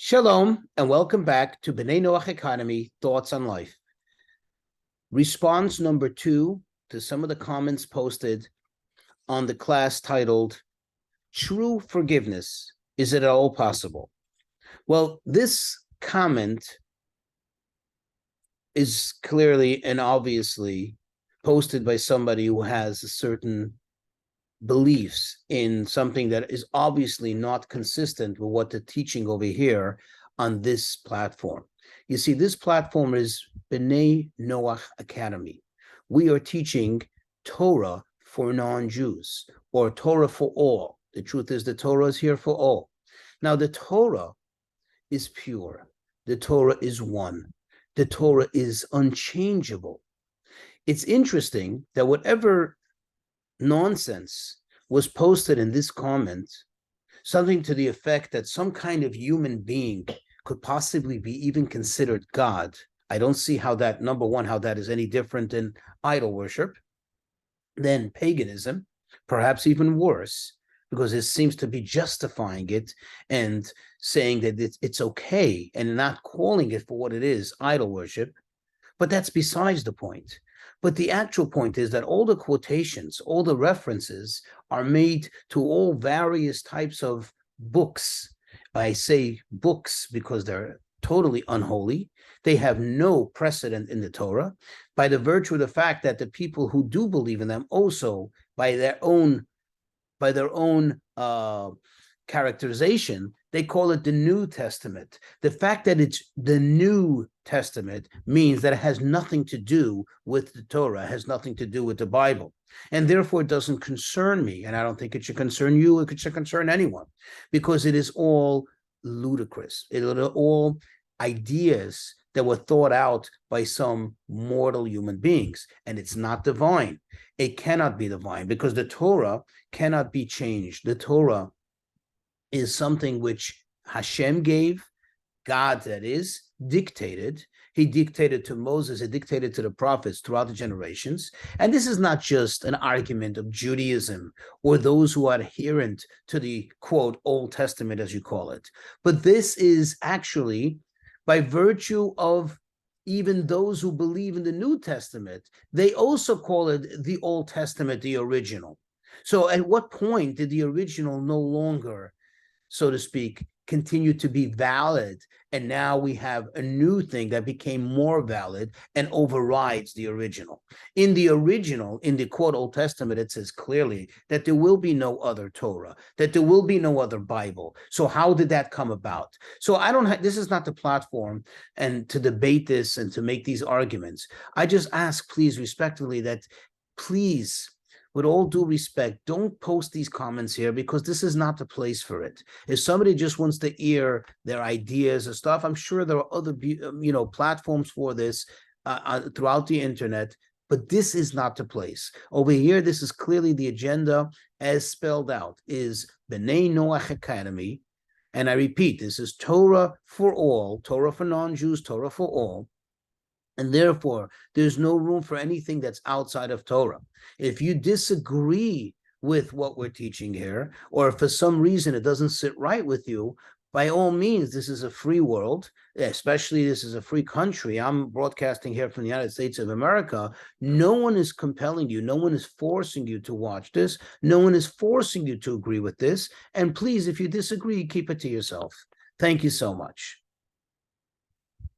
Shalom, and welcome back to B'nai Noach Academy, Thoughts on Life. Response number 2 to some of the comments posted on the class titled, True Forgiveness, Is It at All Possible? Well, this comment is clearly and obviously posted by somebody who has a certain beliefs in something that is obviously not consistent with what the teaching over here on this platform. You see, this platform is B'nai Noach Academy. We are teaching Torah for non-Jews, or Torah for all. The truth is the Torah is here for all. Now, the Torah is pure. The Torah is one. The Torah is unchangeable. It's interesting that whatever nonsense was posted in this comment, something to the effect that some kind of human being could possibly be even considered God. I don't see how that, number one, how that is any different than idol worship, than paganism, perhaps even worse, because it seems to be justifying it and saying that it's okay and not calling it for what it is, idol worship. But that's besides the point. But the actual point is that all the quotations, all the references are made to all various types of books. I say books because they're totally unholy. They have no precedent in the Torah, by the virtue of the fact that the people who do believe in them also, by their own characterization, they call it the New Testament. The fact that it's the New Testament means that it has nothing to do with the Torah, it has nothing to do with the Bible. And therefore, it doesn't concern me. And I don't think it should concern you. It should concern anyone, because it is all ludicrous. It are all ideas that were thought out by some mortal human beings. And it's not divine. It cannot be divine, because the Torah cannot be changed. The Torah is something which Hashem gave, God, that is, dictated. He dictated to Moses, he dictated to the prophets throughout the generations. And this is not just an argument of Judaism or those who are adherent to the, quote, Old Testament, as you call it. But this is actually, by virtue of even those who believe in the New Testament, they also call it the Old Testament, the original. So at what point did the original no longer, so to speak, continue to be valid, and now we have a new thing that became more valid and overrides the original? In the original, in the quote Old Testament, it says clearly that there will be no other Torah, that there will be no other Bible. So how did that come about? So I don't have, this is not the platform and to debate this and to make these arguments. I just ask, please, respectfully, that please, with all due respect, don't post these comments here, because this is not the place for it. If somebody just wants to hear their ideas and stuff, I'm sure there are other platforms for this throughout the internet, but this is not the place. Over here, this is clearly the agenda as spelled out, is B'nai Noach Academy. And I repeat, this is Torah for all, Torah for non-Jews, Torah for all. And therefore, there's no room for anything that's outside of Torah. If you disagree with what we're teaching here, or if for some reason it doesn't sit right with you, by all means, this is a free world, especially this is a free country. I'm broadcasting here from the United States of America. No one is compelling you. No one is forcing you to watch this. No one is forcing you to agree with this. And please, if you disagree, keep it to yourself. Thank you so much.